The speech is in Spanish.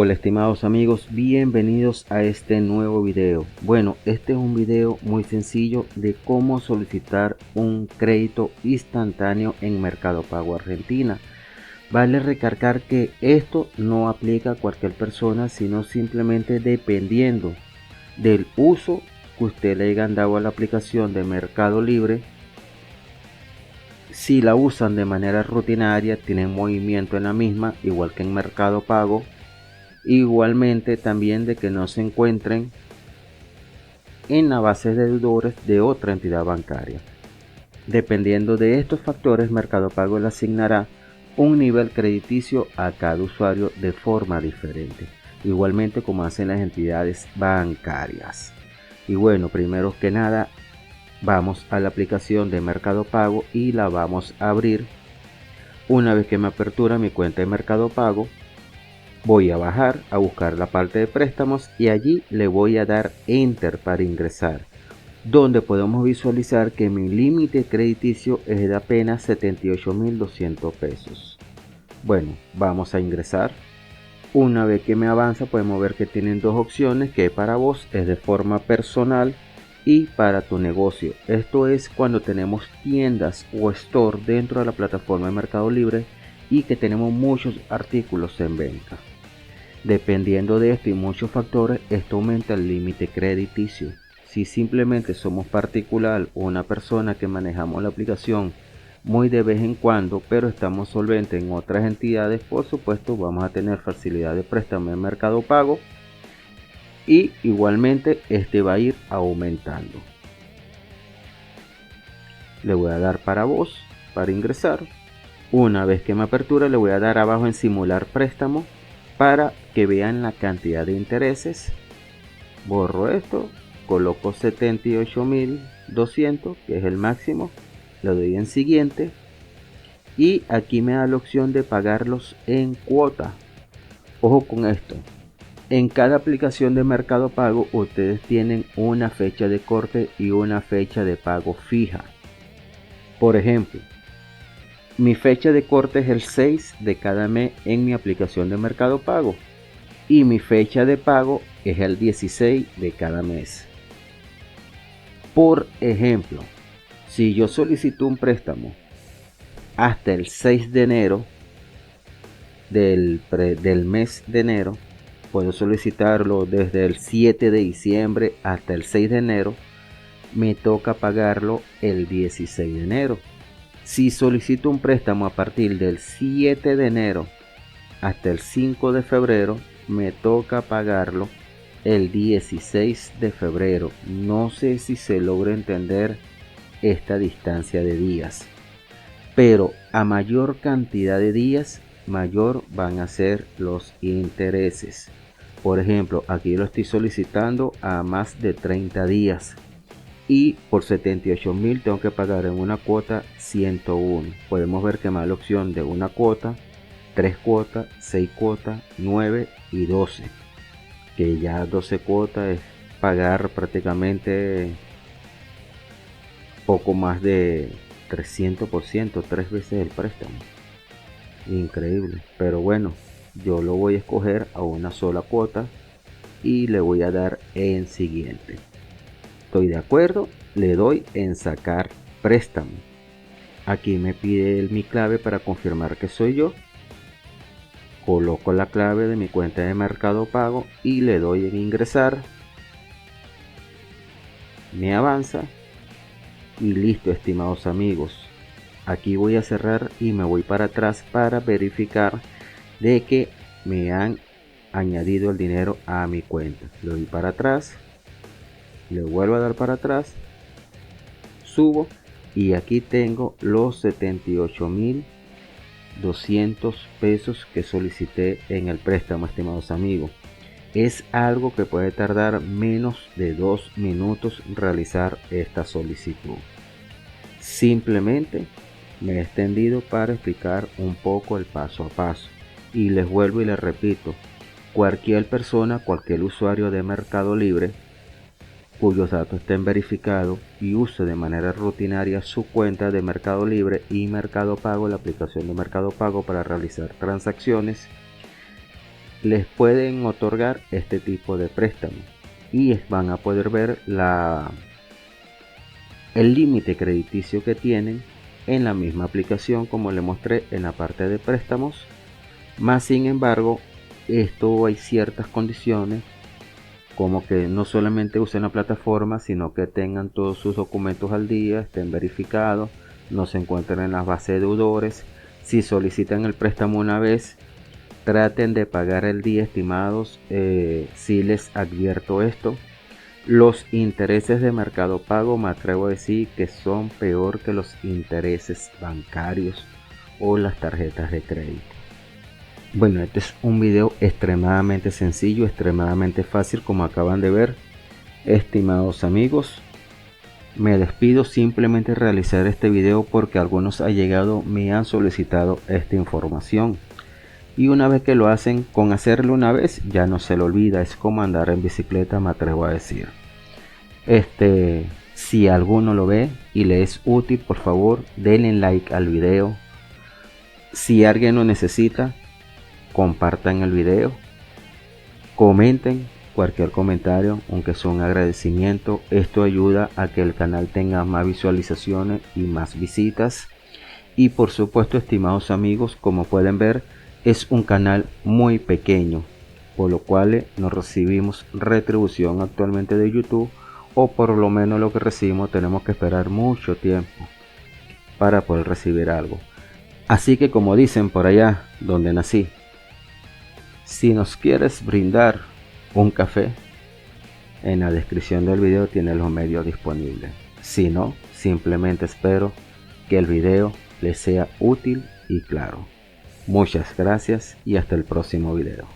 Hola estimados amigos, bienvenidos a este nuevo video. Bueno, este es un video muy sencillo de cómo solicitar un crédito instantáneo en Mercado Pago Argentina. Vale recalcar que esto no aplica a cualquier persona, sino simplemente dependiendo del uso que usted le haya dado a la aplicación de Mercado Libre. Si la usan de manera rutinaria, tienen movimiento en la misma, igual que en Mercado Pago. Igualmente también de que no se encuentren en la base de deudores de otra entidad bancaria. Dependiendo de estos factores, Mercado Pago le asignará un nivel crediticio a cada usuario de forma diferente, igualmente como hacen las entidades bancarias. Y bueno, primero que nada, vamos a la aplicación de Mercado Pago y la vamos a abrir. Una vez que me apertura mi cuenta de Mercado Pago, voy a bajar a buscar la parte de préstamos y allí le voy a dar enter para ingresar, donde podemos visualizar que mi límite crediticio es de apenas 78.200 pesos. Bueno, vamos a ingresar. Una vez que me avanza podemos ver que tienen dos opciones, que para vos es de forma personal y para tu negocio. Esto es cuando tenemos tiendas o store dentro de la plataforma de Mercado Libre y que tenemos muchos artículos en venta. Dependiendo de esto y muchos factores, esto aumenta el límite crediticio. Si simplemente somos particular o una persona que manejamos la aplicación muy de vez en cuando, pero estamos solventes en otras entidades, por supuesto vamos a tener facilidad de préstamo en Mercado Pago y igualmente este va a ir aumentando. Le voy a dar para vos para ingresar. Una vez que me apertura le voy a dar abajo en simular préstamo para que vean la cantidad de intereses. Borro esto, coloco 78.200, que es el máximo, le doy en siguiente y aquí me da la opción de pagarlos en cuota. Ojo con esto, en cada aplicación de Mercado Pago ustedes tienen una fecha de corte y una fecha de pago fija. Por ejemplo, mi fecha de corte es el 6 de cada mes en mi aplicación de Mercado Pago y mi fecha de pago es el 16 de cada mes. Por ejemplo, si yo solicito un préstamo hasta el 6 de enero del mes de enero, puedo solicitarlo desde el 7 de diciembre hasta el 6 de enero, me toca pagarlo el 16 de enero. Si solicito un préstamo a partir del 7 de enero hasta el 5 de febrero, me toca pagarlo el 16 de febrero. No sé si se logra entender esta distancia de días, pero a mayor cantidad de días, mayor van a ser los intereses. Por ejemplo, aquí lo estoy solicitando a más de 30 días. Y por 78.000 tengo que pagar en una cuota 101. Podemos ver que me da la opción de una cuota, 3 cuotas, 6 cuotas, 9 y 12. Que ya 12 cuotas es pagar prácticamente poco más de 300%, 3 veces el préstamo. Increíble. Pero bueno, yo lo voy a escoger a una sola cuota y le voy a dar en siguiente. Estoy de acuerdo, le doy en sacar préstamo. Aquí me pide mi clave para confirmar que soy yo. Coloco la clave de mi cuenta de Mercado Pago y le doy en ingresar. Me avanza y listo, estimados amigos. Aquí voy a cerrar y me voy para atrás para verificar de que me han añadido el dinero a mi cuenta. Le doy para atrás. Le vuelvo a dar para atrás, subo y aquí tengo los 78.200 pesos que solicité en el préstamo, estimados amigos. Es algo que puede tardar menos de 2 minutos realizar esta solicitud. Simplemente me he extendido para explicar un poco el paso a paso y les vuelvo y les repito, cualquier persona, cualquier usuario de Mercado Libre cuyos datos estén verificados y use de manera rutinaria su cuenta de Mercado Libre y Mercado Pago, la aplicación de Mercado Pago para realizar transacciones, les pueden otorgar este tipo de préstamo y van a poder ver el límite crediticio que tienen en la misma aplicación, como le mostré en la parte de préstamos. Más sin embargo, esto hay ciertas condiciones, como que no solamente usen la plataforma, sino que tengan todos sus documentos al día, estén verificados, no se encuentren en las bases de deudores. Si solicitan el préstamo una vez, traten de pagar el día, estimados. Si les advierto esto, los intereses de Mercado Pago me atrevo a decir que son peor que los intereses bancarios o las tarjetas de crédito. Bueno, este es un video extremadamente sencillo, extremadamente fácil, como acaban de ver. Estimados amigos, me despido. Simplemente realizar este video porque algunos allegados me han solicitado esta información. Y una vez que lo hacen, con hacerlo una vez ya no se lo olvida. Es como andar en bicicleta, me atrevo a decir. Si alguno lo ve y le es útil, por favor denle like al video. Si alguien lo necesita, compartan el video, comenten cualquier comentario, aunque sea un agradecimiento. Esto ayuda a que el canal tenga más visualizaciones y más visitas. Y por supuesto, estimados amigos, como pueden ver, es un canal muy pequeño, por lo cual no recibimos retribución actualmente de YouTube, o por lo menos lo que recibimos tenemos que esperar mucho tiempo para poder recibir algo. Así que, como dicen por allá donde nací, si nos quieres brindar un café, en la descripción del video tienes los medios disponibles. Si no, simplemente espero que el video les sea útil y claro. Muchas gracias y hasta el próximo video.